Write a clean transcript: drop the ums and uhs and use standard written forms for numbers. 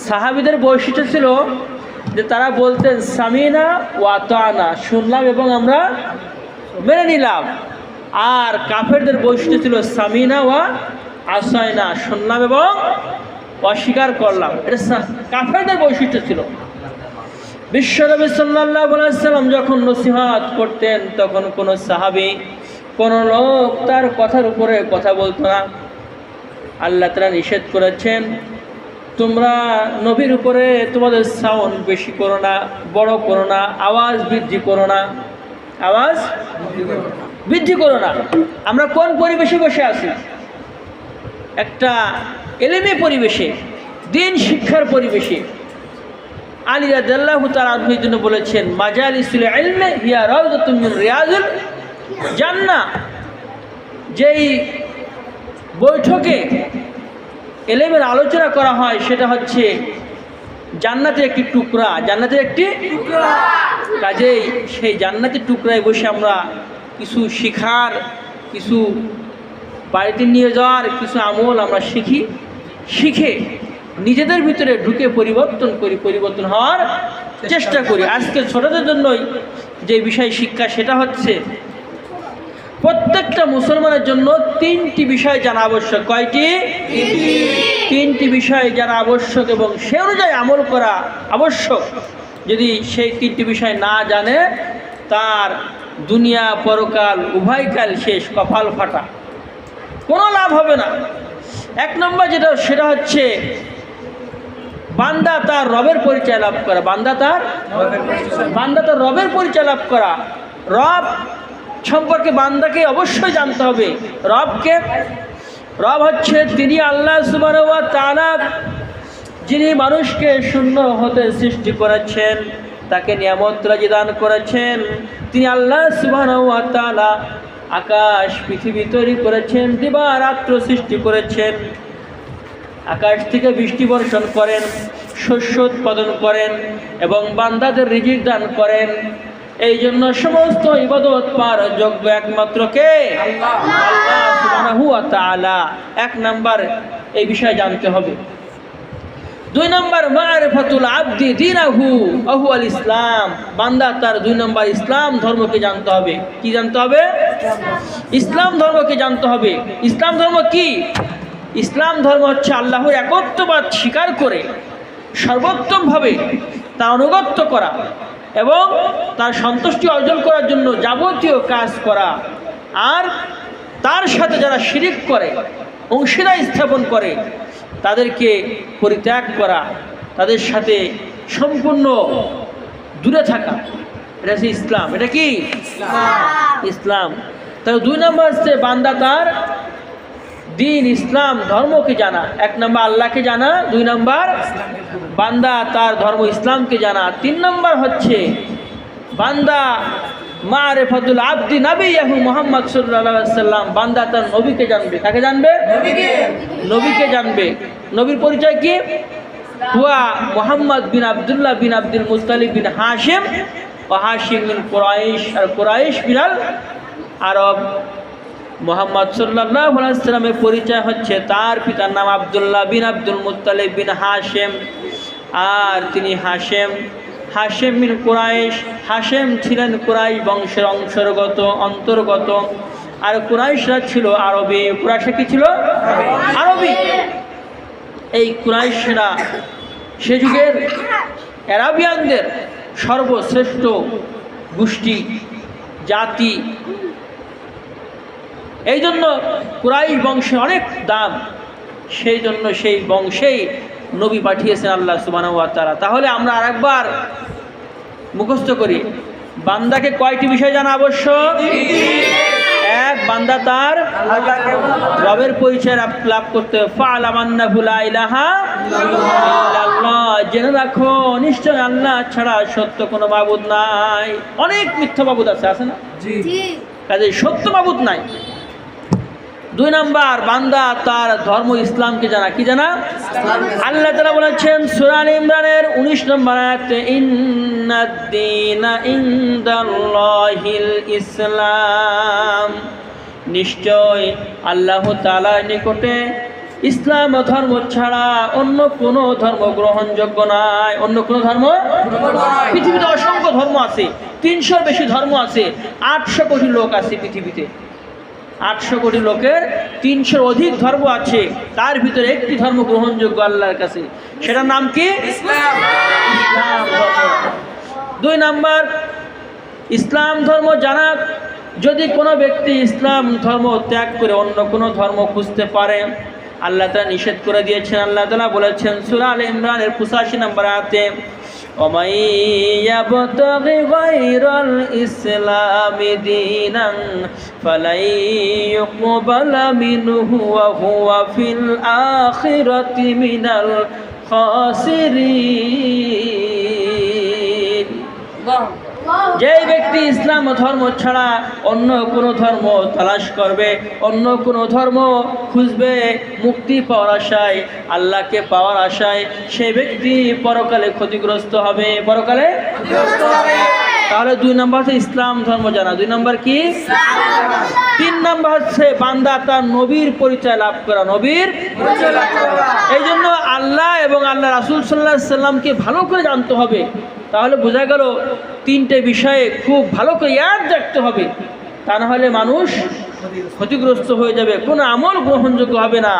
সাহাবীদের বৈশিষ্ট্য ছিল যে তারা বলতেন সামিনা ওয়া আতানা, শুনলাম এবং আমরা মেনে নিলাম। আর কাফেরদের বৈশিষ্ট্য ছিল সামিনা ওয়া আসাইনা, শুনলাম এবং অস্বীকার করলাম। এটা কাফেরদের বৈশিষ্ট্য ছিল। বিশ্বনবী সাল্লাল্লাহু আলাইহি ওয়াসাল্লাম যখন নসিহত করতেন তখন কোনো সাহাবী, কোনো লোক তার কথার উপরে কথা বলতো না। আল্লাহ তাআলা নিষেধ করেছেন, তোমরা নবীর উপরে তোমাদের সাউন্ড বেশি করো না, বড় করো না, আওয়াজ বৃদ্ধি করো না, আওয়াজ বৃদ্ধি করো না। আমরা কোন পরিবেশে বসে আছি? একটা এলেমী পরিবেশে, দিন শিক্ষার পরিবেশে। আলী রাদিয়াল্লাহু তাআলা আনহুর জন্য বলেছেন, মাজালিসুল ইলমি হিয়া রাউযাতুম মিন রিয়াজিল জান্নাহ। যেই বৈঠকে এলেমের আলোচনা করা হয় সেটা হচ্ছে জান্নাতের একটি টুকরা, জান্নাতের একটি টুকরা। কাজেই সেই জান্নাতের টুকরায় বসে আমরা কিছু শিখার, কিছু বাড়িতে নিয়ে যাওয়ার কিছু আমল আমরা শিখে নিজেদের ভিতরে ঢুকে পরিবর্তন করি, পরিবর্তন হওয়ার চেষ্টা করি। আজকে ছোটদের জন্যই যে বিষয় শিক্ষা, সেটা হচ্ছে প্রত্যেকটা মুসলমানের জন্য তিনটি বিষয় জানা আবশ্যক। কয়টি? তিনটি বিষয় জানা আবশ্যক এবং সে অনুযায়ী আমল করা আবশ্যক। যদি সেই তিনটি বিষয় না জানে, তার দুনিয়া পরকাল উভয়কাল শেষ, কপাল ফাটা, কোনো লাভ হবে না। এক নম্বর সেটা হচ্ছে বান্দা তার রবের পরিচয় লাভ করা। বান্দা তার রবের পরিচয় লাভ করা। রব সম্পর্কে বান্দাকে অবশ্যই জানতে হবে। রবকে, রব হচ্ছে তিনি আল্লাহ সুবহানাহু ওয়া তাআলা, যিনি মানুষকে শূন্য হতে সৃষ্টি করেছেন, তাকে নিয়ামত রাজি দান করেছেন। তিনি আল্লাহ সুবহানাহু ওয়া তাআলা আকাশ পৃথিবী তৈরি করেছেন, দিবারাত্র সৃষ্টি করেছেন, আকাশ থেকে বৃষ্টি বর্ষণ করেন, শস্য উৎপাদন করেন এবং বান্দাদের রিজিক দান করেন। এই জন্য সমস্ত ইবাদত পাওয়ার যোগ্য একমাত্র কে? আল্লাহ সুবহানাহু ওয়া তাআলা। এক নাম্বার এই বিষয় জানতে হবে। দুই নাম্বার মারিফাতুল আবদি দীনাহু ওয়া হুয়াল ইসলাম। বান্দা তার দুই নাম্বার ইসলাম ধর্মকে জানতে হবে। কি জানতে হবে? ইসলাম ধর্মকে জানতে হবে। ইসলাম ধর্ম কি? ইসলাম ধর্ম হচ্ছে আল্লাহর একত্ববাদ স্বীকার করে সর্বোত্তমভাবে তার আনুগত্য করা এবং তার সন্তুষ্টি অর্জন করার জন্য যাবতীয় কাজ করা। আর তার সাথে যারা শিরিক করে, অংশীদার স্থাপন করে, তাদেরকে পরিত্যাগ করা, তাদের সাথে সম্পূর্ণ দূরে থাকা, এটা হচ্ছে ইসলাম। এটা কি? ইসলাম। তাহলে দুই নম্বর হচ্ছে বান্দা তার দিন ইসলাম ধর্মকে জানা। এক নম্বর আল্লাহকে জানা, দুই নম্বর বান্দা তার ধর্ম ইসলামকে জানা। তিন নম্বর হচ্ছে বান্দা মারিফাতুল আবদি নবিয়াহু মুহাম্মদ সাল্লাল্লাহু আলাইহি ওয়াসাল্লাম। বান্দা তার নবীকে জানবে। কাকে জানবে? নবীকে জানবে। নবীর পরিচয় কি? হুয়া মুহাম্মদ বিন আব্দুল্লাহ বিন আব্দুল মুত্তালিব বিন হাশিম ও হাশিম বিন কুরাইশ, আর কুরাইশ বিনাল আরব। মুহাম্মদ সাল্লাল্লাহু আলাইহি ওয়াসাল্লামের পরিচয় হচ্ছে তার পিতার নাম আব্দুল্লাহ বিন আব্দুল মুত্তালিব বিন হাশিম, আর তিনি হাশেম বিন কুরাইশ। হাশেম ছিলেন কুরাইশ বংশের অন্তর্গত। আর কুরাইশরা ছিল আরবি। কুরাইশরা কি ছিল? আরবি। এই কুরাইশরা সে যুগের আরাবিয়ানদের সর্বশ্রেষ্ঠ গোষ্ঠী, জাতি। এই জন্য কুরাইশ বংশে অনেক দাম। সেই জন্য সেই বংশেই নবী পাঠিয়েছেন আল্লাহ সুবহানাহু ওয়া তাআলা। তাহলে আমরা আরেকবার মুখস্থ করি, বান্দাকে কয়টি বিষয় জানা আবশ্যক? এক, বান্দা তার রবের পরিচয় লাভ করতে হবে। ফা'লাম আন্নাহু লা ইলাহা ইল্লাল্লাহ, জেনে রাখো নিশ্চয় আল্লাহ ছাড়া সত্য কোনো মাবুদ নাই। অনেক মিথ্যা মাবুদ আছে না? কাজেই সত্য মাবুদ নাই। দুই নাম্বার, বান্দা তার ধর্ম ইসলামকে জানা। কি জানা? আল্লাহ তাআলা বলেছেন সূরা আলে ইমরানের 19 নম্বর আয়াতে, ইন্নাদ-দীনা ইনদাল্লাহিল ইসলাম। নিশ্চয় আল্লাহ তাআলার নিকটে ইসলাম ধর্ম ছাড়া অন্য কোনো ধর্ম গ্রহণযোগ্য নয়। অন্য কোনো ধর্ম, পৃথিবীতে অসংখ্য ধর্ম আছে, 300 বেশি ধর্ম আছে, 800 কোটি লোক আছে পৃথিবীতে। 800 কোটি লোকের 300 অধিক ধর্ম আছে, তার ভিতরে একটি ধর্ম গ্রহণযোগ্য আল্লাহর কাছে, সেটার নাম কি? ইসলাম ধর্ম। 2 নাম্বার, ইসলাম ধর্ম জানা। যদি কোনো ব্যক্তি ইসলাম ধর্ম ত্যাগ করে অন্য কোনো ধর্ম খুঁজতে পারে, আল্লাহ তাআলা নিষেধ করে দিয়েছেন। আল্লাহ তাআলা বলেছেন সূরা আলে ইমরানের 85 নম্বর আয়াতে, ওমাই ইয়াবতাগি গায়রাল ইসলামি দীনান ফালাই ইউকবালা মিনহু ওয়া হুয়া ফিল আখিরাতি মিনাল খাসিরিন। যে ব্যক্তি ইসলাম ধর্ম ছাড়া অন্য কোনো ধর্ম তালাশ করবে, অন্য কোনো ধর্ম খুঁজবে মুক্তি পাওয়ার আশায়, আল্লাহকে পাওয়ার আশায়, সে ব্যক্তি পরকালে ক্ষতিগ্রস্ত হবে। পরকালে তাহলে 2 নম্বর হচ্ছে ইসলাম ধর্ম জানা। 2 নম্বর কি? 3 নম্বর হচ্ছে বান্দা তার নবীর পরিচয় লাভ করা। নবীর পরিচয় লাভ করা, এই জন্য আল্লাহ এবং আল্লাহ রাসূল সাল্লাল্লাহু আলাইহি সাল্লামকে ভালো করে জানতে হবে। তাহলে বোঝা গেল 3টে বিষয়ে খুব ভালো করে ইয়াদ রাখতে হবে, তা না হলে মানুষ ক্ষতিগ্রস্ত হয়ে যাবে, কোনো আমল গ্রহণযোগ্য হবে না।